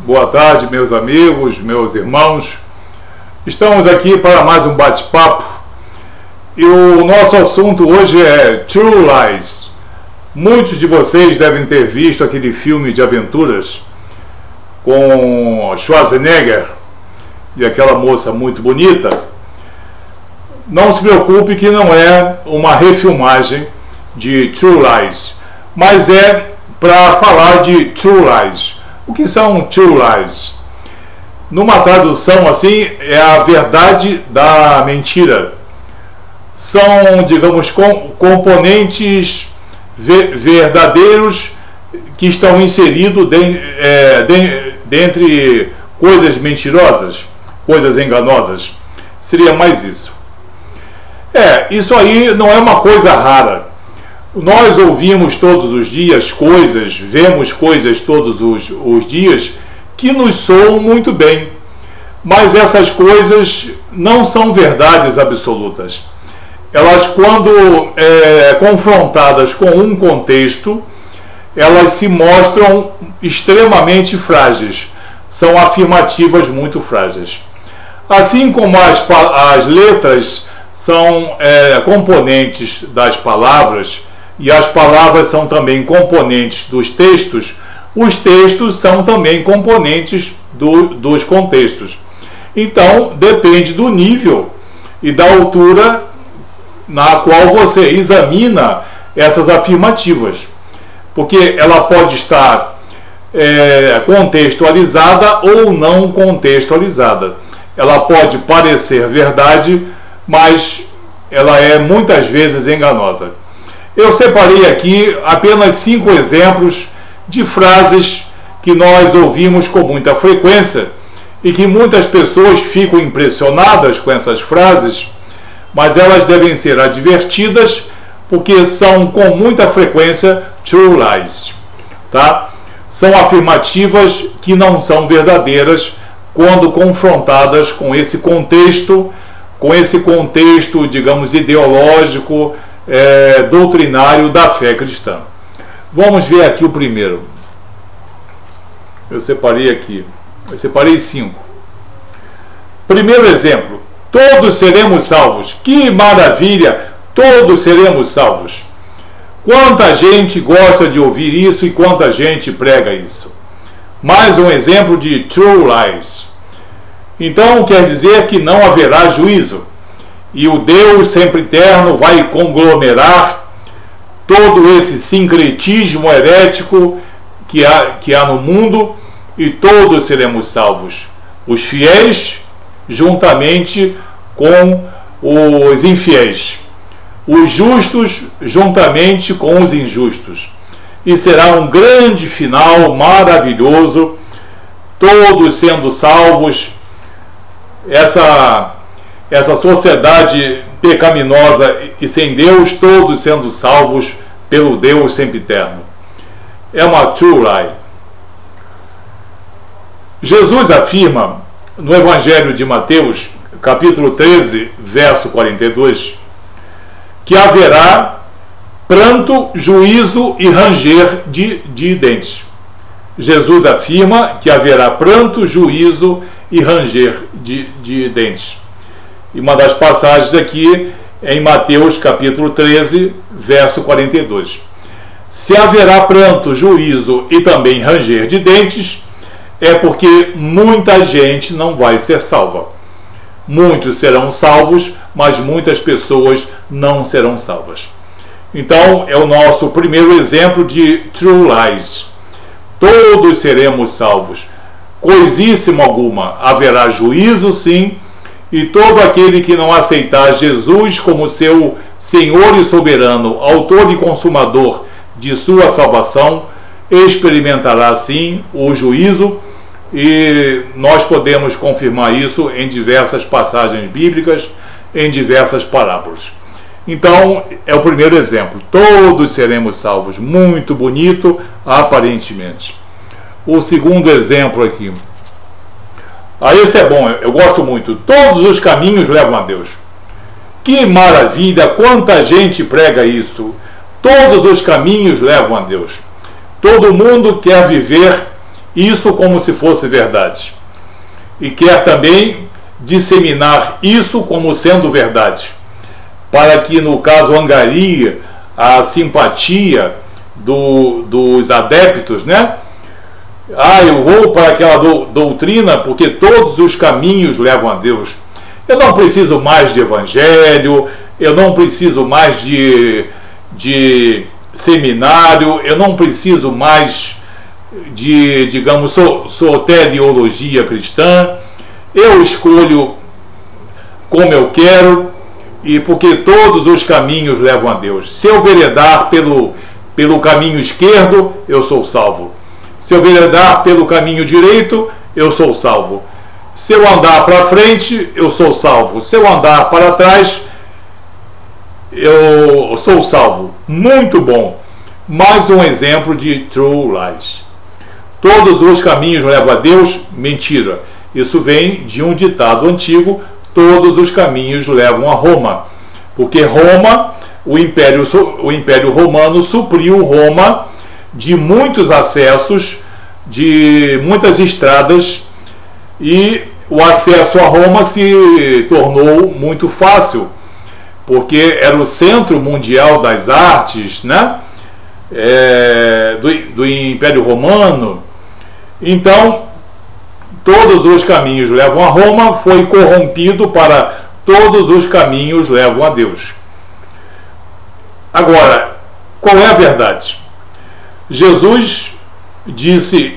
Boa tarde, meus amigos, meus irmãos. Estamos aqui para mais um bate-papo e o nosso assunto hoje é True Lies. Muitos de vocês devem ter visto aquele filme de aventuras com Schwarzenegger e aquela moça muito bonita. Não se preocupe que não é uma refilmagem de True Lies, mas é para falar de True Lies. O que são True Lies? Numa tradução assim, é a verdade da mentira. São, digamos, componentes verdadeiros que estão inseridos dentre coisas mentirosas, coisas enganosas. Seria mais isso. Isso aí não é uma coisa rara. Nós ouvimos todos os dias coisas, vemos coisas todos os dias que nos soam muito bem, mas essas coisas não são verdades absolutas. Elas, quando confrontadas com um contexto, elas se mostram extremamente frágeis, são afirmativas muito frágeis. Assim como as letras são componentes das palavras, e as palavras são também componentes dos textos, os textos são também componentes dos contextos. Então, depende do nível e da altura na qual você examina essas afirmativas. Porque ela pode estar contextualizada ou não contextualizada. Ela pode parecer verdade, mas ela é muitas vezes enganosa. Eu separei aqui apenas 5 exemplos de frases que nós ouvimos com muita frequência e que muitas pessoas ficam impressionadas com essas frases, mas elas devem ser advertidas porque são com muita frequência true lies, tá? São afirmativas que não são verdadeiras quando confrontadas com esse contexto, digamos, ideológico, doutrinário da fé cristã. Vamos ver aqui o primeiro. Eu separei 5. Primeiro exemplo: todos seremos salvos. Que maravilha! Todos seremos salvos. Quanta gente gosta de ouvir isso e quanta gente prega isso. Mais um exemplo de true lies. Então quer dizer que não haverá juízo e o Deus sempre eterno vai conglomerar todo esse sincretismo herético que há no mundo e todos seremos salvos. Os fiéis juntamente com os infiéis. Os justos juntamente com os injustos. E será um grande final maravilhoso, todos sendo salvos. Essa sociedade pecaminosa e sem Deus, todos sendo salvos pelo Deus sempre eterno. É uma true lie. Jesus afirma no Evangelho de Mateus, capítulo 13, verso 42, que haverá pranto, juízo e ranger de dentes. Jesus afirma que haverá pranto, juízo e ranger de dentes. E uma das passagens aqui é em Mateus capítulo 13, verso 42. Se haverá pranto, juízo e também ranger de dentes, é porque muita gente não vai ser salva. Muitos serão salvos, mas muitas pessoas não serão salvas. Então, é o nosso primeiro exemplo de true lies. Todos seremos salvos. Coisíssima alguma, haverá juízo sim, e todo aquele que não aceitar Jesus como seu Senhor e soberano, autor e consumador de sua salvação, experimentará sim o juízo, e nós podemos confirmar isso em diversas passagens bíblicas, em diversas parábolas. Então, é o primeiro exemplo. Todos seremos salvos. Muito bonito, aparentemente. O segundo exemplo aqui. Esse é bom, eu gosto muito. Todos os caminhos levam a Deus. Que maravilha, quanta gente prega isso. Todos os caminhos levam a Deus. Todo mundo quer viver isso como se fosse verdade. E quer também disseminar isso como sendo verdade, para que, no caso, angarie a simpatia dos adeptos, né? Eu vou para aquela doutrina porque todos os caminhos levam a Deus. Eu não preciso mais de evangelho, eu não preciso mais de seminário, eu não preciso mais de, digamos, soteriologia cristã. Eu escolho como eu quero, e porque todos os caminhos levam a Deus. Se eu veredar pelo caminho esquerdo, eu sou salvo. Se eu veredar pelo caminho direito, eu sou salvo. Se eu andar para frente, eu sou salvo. Se eu andar para trás, eu sou salvo. Muito bom. Mais um exemplo de true lies. Todos os caminhos levam a Deus? Mentira. Isso vem de um ditado antigo: todos os caminhos levam a Roma. Porque Roma, o Império Romano supriu Roma de muitos acessos, de muitas estradas, e o acesso a Roma se tornou muito fácil, porque era o centro mundial das artes, né? Do Império Romano. Então, todos os caminhos levam a Roma foi corrompido para todos os caminhos levam a Deus. Agora, qual é a verdade? Jesus disse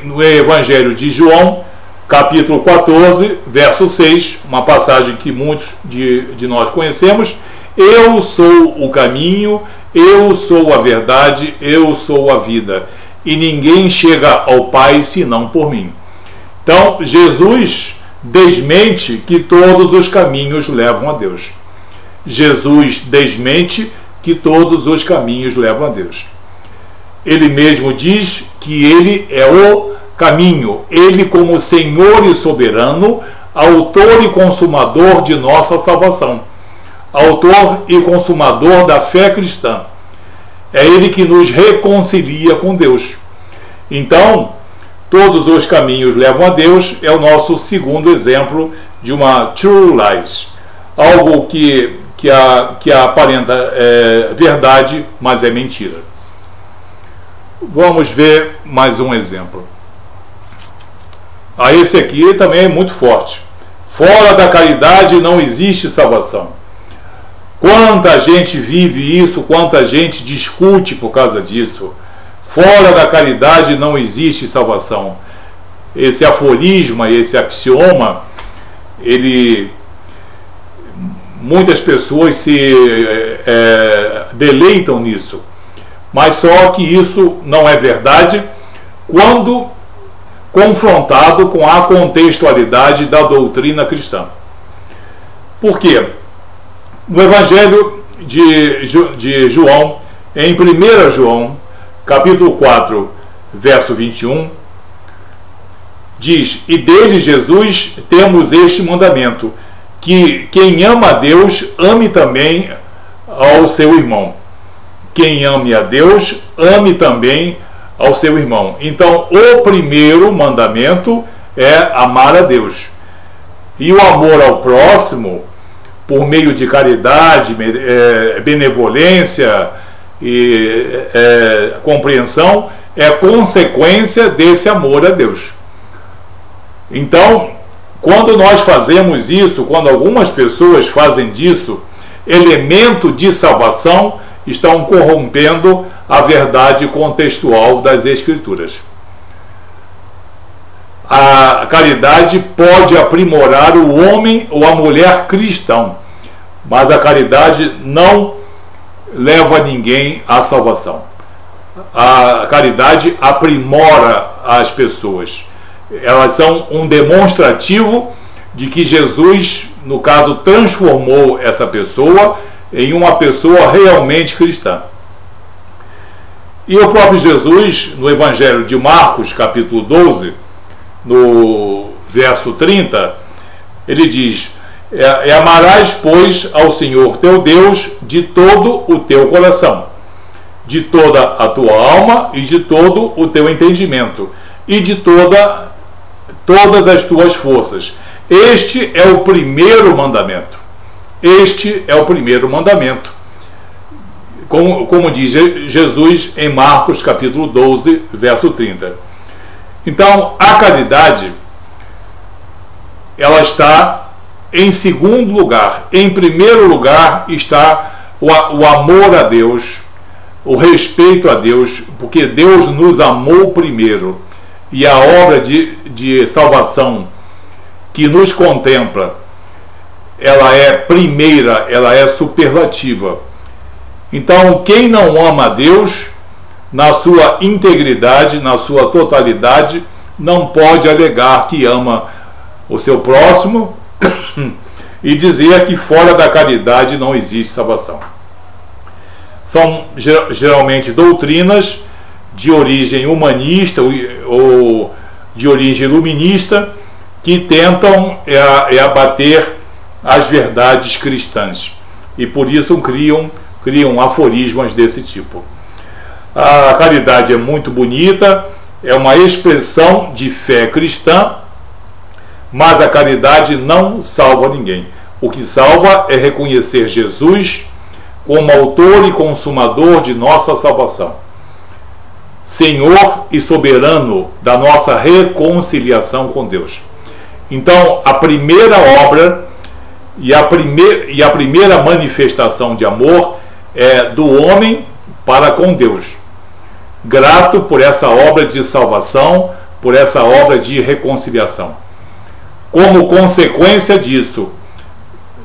no Evangelho de João, capítulo 14, verso 6, uma passagem que muitos de nós conhecemos: eu sou o caminho, eu sou a verdade, eu sou a vida, e ninguém chega ao Pai senão por mim. Então, Jesus desmente que todos os caminhos levam a Deus. Jesus desmente que todos os caminhos levam a Deus. Ele mesmo diz que ele é o caminho, ele como Senhor e soberano, autor e consumador de nossa salvação, autor e consumador da fé cristã. É ele que nos reconcilia com Deus. Então, todos os caminhos levam a Deus é o nosso segundo exemplo de uma true lies, algo que aparenta verdade, mas é mentira. Vamos ver mais um exemplo. Esse aqui também é muito forte. Fora da caridade não existe salvação. Quanta gente vive isso, quanta gente discute por causa disso. Fora da caridade não existe salvação. Esse aforisma, esse axioma, muitas pessoas se deleitam nisso. Mas só que isso não é verdade quando confrontado com a contextualidade da doutrina cristã. Por quê? No Evangelho de João, em 1 João, capítulo 4, verso 21, diz: e dele, Jesus, temos este mandamento, que quem ama a Deus, ame também ao seu irmão. Quem ame a Deus, ame também ao seu irmão. Então, o primeiro mandamento é amar a Deus. E o amor ao próximo, por meio de caridade, benevolência e compreensão, é consequência desse amor a Deus. Então, quando nós fazemos isso, quando algumas pessoas fazem disso elemento de salvação, estão corrompendo a verdade contextual das Escrituras. A caridade pode aprimorar o homem ou a mulher cristão, mas a caridade não leva ninguém à salvação. A caridade aprimora as pessoas. Elas são um demonstrativo de que Jesus, no caso, transformou essa pessoa em uma pessoa realmente cristã. E o próprio Jesus, no Evangelho de Marcos, capítulo 12, no verso 30, ele diz: amarás, pois, ao Senhor teu Deus de todo o teu coração, de toda a tua alma e de todo o teu entendimento. e de todas as tuas forças. Este é o primeiro mandamento. Este é o primeiro mandamento. Como diz Jesus em Marcos capítulo 12, verso 30. Então, a caridade, ela está em segundo lugar. Em primeiro lugar está o amor a Deus, o respeito a Deus, porque Deus nos amou primeiro. E a obra de salvação que nos contempla, ela é primeira, ela é superlativa. Então, quem não ama a Deus, na sua integridade, na sua totalidade, não pode alegar que ama o seu próximo e dizer que fora da caridade não existe salvação. São geralmente doutrinas de origem humanista ou de origem iluminista que tentam abater as verdades cristãs e por isso criam aforismos desse tipo. A caridade é muito bonita, é uma expressão de fé cristã, mas a caridade não salva ninguém. O que salva é reconhecer Jesus como autor e consumador de nossa salvação, Senhor e soberano da nossa reconciliação com Deus. Então, a primeira obra e a primeira manifestação de amor é do homem para com Deus, grato por essa obra de salvação, por essa obra de reconciliação. Como consequência disso,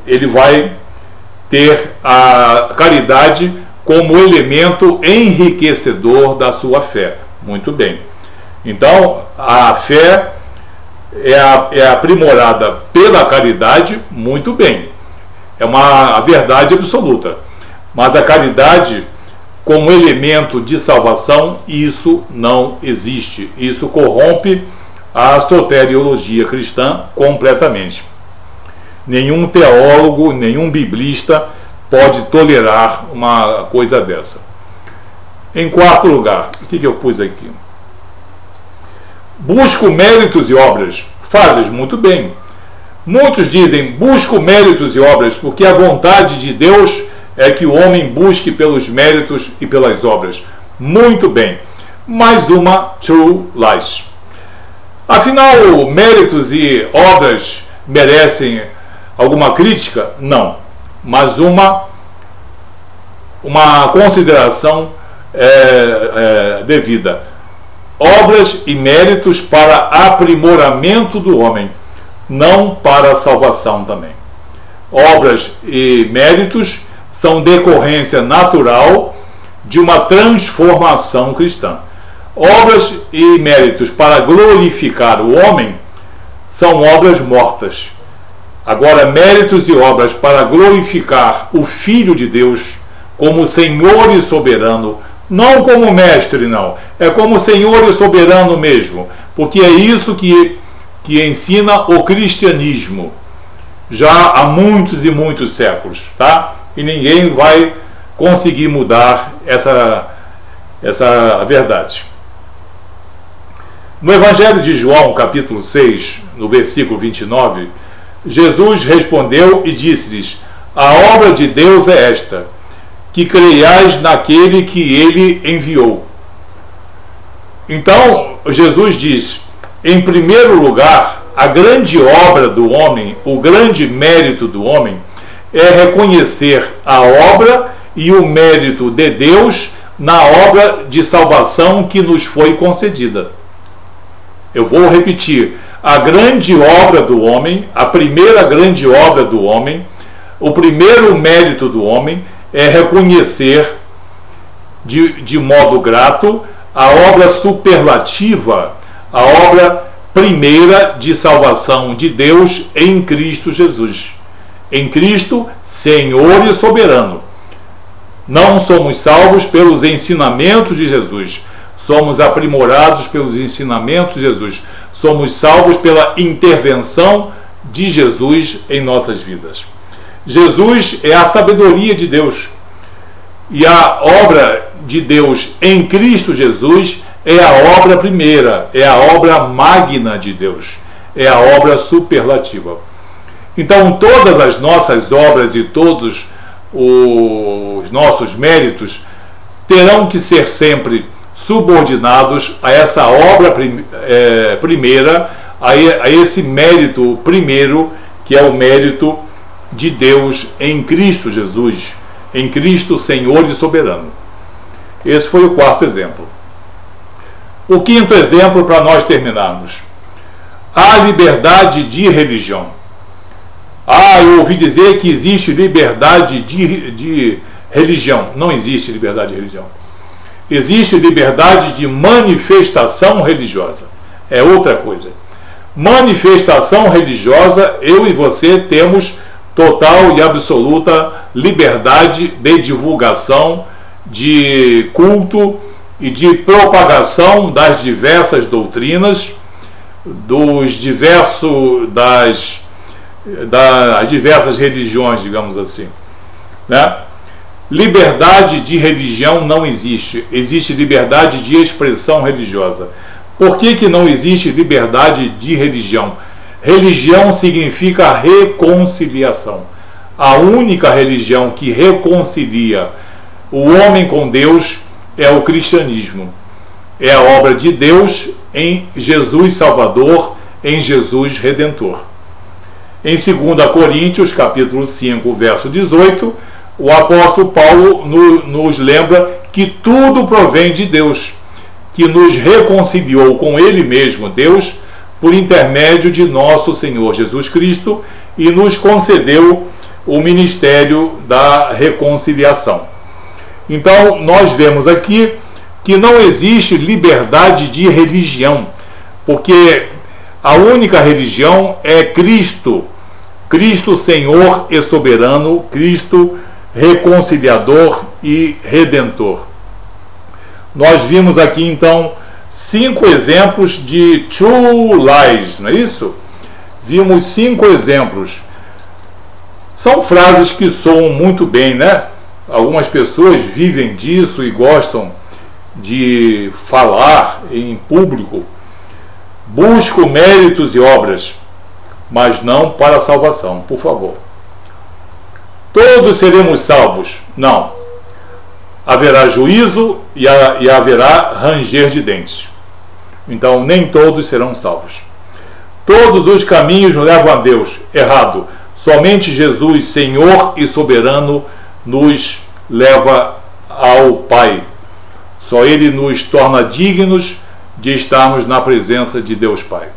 ele vai ter a caridade como elemento enriquecedor da sua fé. Muito bem. Então, a fé é aprimorada pela caridade, muito bem. É a verdade absoluta. Mas a caridade, como elemento de salvação, isso não existe. Isso corrompe a soteriologia cristã completamente. Nenhum teólogo, nenhum biblista pode tolerar uma coisa dessa. Em quarto lugar, o que eu pus aqui? Busco méritos e obras. Fazes muito bem. Muitos dizem, busco méritos e obras, porque a vontade de Deus é que o homem busque pelos méritos e pelas obras. Muito bem. Mais uma true lies. Afinal, méritos e obras merecem alguma crítica? Não. Mas uma consideração devida. Obras e méritos para aprimoramento do homem, não para a salvação também. Obras e méritos são decorrência natural de uma transformação cristã. Obras e méritos para glorificar o homem são obras mortas. Agora, méritos e obras para glorificar o Filho de Deus como Senhor e soberano, não como mestre, não, é como Senhor e soberano mesmo, porque é isso que ensina o cristianismo já há muitos e muitos séculos, tá? E ninguém vai conseguir mudar essa verdade. No Evangelho de João, capítulo 6, no versículo 29, Jesus respondeu e disse-lhes: a obra de Deus é esta, que creiais naquele que ele enviou. Então, Jesus diz, em primeiro lugar, a grande obra do homem, o grande mérito do homem, é reconhecer a obra e o mérito de Deus na obra de salvação que nos foi concedida. Eu vou repetir. A grande obra do homem, a primeira grande obra do homem, o primeiro mérito do homem é reconhecer de modo grato a obra superlativa, a obra primeira de salvação de Deus em Cristo Jesus. Em Cristo, Senhor e soberano. Não somos salvos pelos ensinamentos de Jesus, somos aprimorados pelos ensinamentos de Jesus. Somos salvos pela intervenção de Jesus em nossas vidas. Jesus é a sabedoria de Deus. E a obra de Deus em Cristo Jesus é a obra primeira, é a obra magna de Deus, é a obra superlativa. Então, todas as nossas obras e todos os nossos méritos terão que ser sempre subordinados a essa obra primeira, a esse mérito primeiro, que é o mérito de Deus em Cristo Jesus, em Cristo Senhor e soberano. Esse foi o quarto exemplo. O quinto exemplo, para nós terminarmos: a liberdade de religião. Eu ouvi dizer que existe liberdade de religião. Não existe liberdade de religião. Existe liberdade de manifestação religiosa. É outra coisa. Manifestação religiosa, eu e você temos total e absoluta liberdade de divulgação, de culto e de propagação das diversas doutrinas, das diversas religiões, digamos assim, né? Liberdade de religião não existe. Existe liberdade de expressão religiosa. Por que não existe liberdade de religião? Religião significa reconciliação. A única religião que reconcilia o homem com Deus é o cristianismo. É a obra de Deus em Jesus Salvador, em Jesus Redentor. Em 2 Coríntios, capítulo 5, verso 18, o apóstolo Paulo nos lembra que tudo provém de Deus, que nos reconciliou com Ele mesmo, Deus, por intermédio de nosso Senhor Jesus Cristo, e nos concedeu o ministério da reconciliação. Então, nós vemos aqui que não existe liberdade de religião, porque a única religião é Cristo, Cristo Senhor e soberano, Cristo reconciliador e redentor. Nós vimos aqui então 5 exemplos de true lies, não é isso? Vimos 5 exemplos. São frases que soam muito bem, né? Algumas pessoas vivem disso e gostam de falar em público. Busco méritos e obras, mas não para a salvação, por favor. Todos seremos salvos? Não. Haverá juízo e haverá ranger de dentes. Então, nem todos serão salvos. Todos os caminhos levam a Deus. Errado. Somente Jesus, Senhor e soberano, nos leva ao Pai. Só Ele nos torna dignos de estarmos na presença de Deus Pai.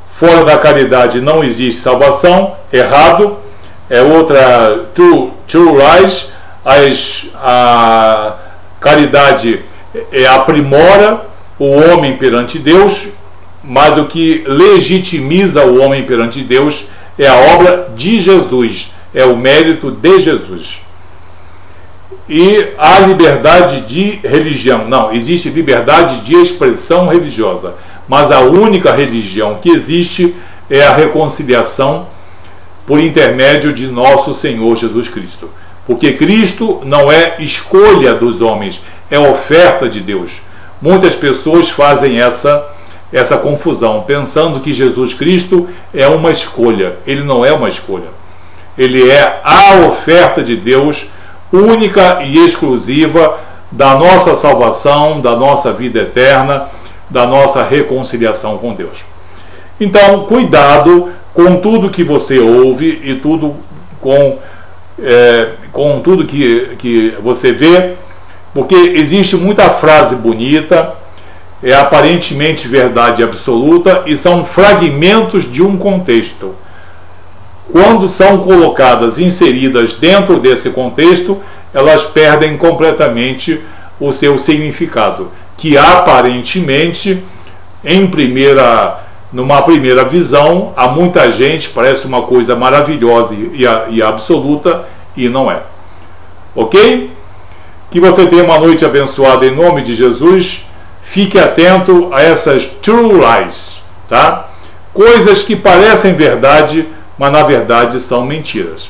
Fora da caridade não existe salvação. Errado. É outra true lies. A caridade aprimora o homem perante Deus, mas o que legitimiza o homem perante Deus é a obra de Jesus, é o mérito de Jesus. E a liberdade de religião, não, existe liberdade de expressão religiosa, mas a única religião que existe é a reconciliação por intermédio de nosso Senhor Jesus Cristo. Porque Cristo não é escolha dos homens, é oferta de Deus. Muitas pessoas fazem essa confusão, pensando que Jesus Cristo é uma escolha. Ele não é uma escolha. Ele é a oferta de Deus, única e exclusiva da nossa salvação, da nossa vida eterna, da nossa reconciliação com Deus. Então, cuidado com tudo que você ouve e tudo com tudo que você vê, porque existe muita frase bonita, é aparentemente verdade absoluta e são fragmentos de um contexto. Quando são colocadas, inseridas dentro desse contexto, elas perdem completamente o seu significado, que aparentemente, numa primeira visão, a muita gente parece uma coisa maravilhosa e absoluta, e não é. Ok? Que você tenha uma noite abençoada em nome de Jesus. Fique atento a essas true lies, tá? Coisas que parecem verdade, mas na verdade são mentiras.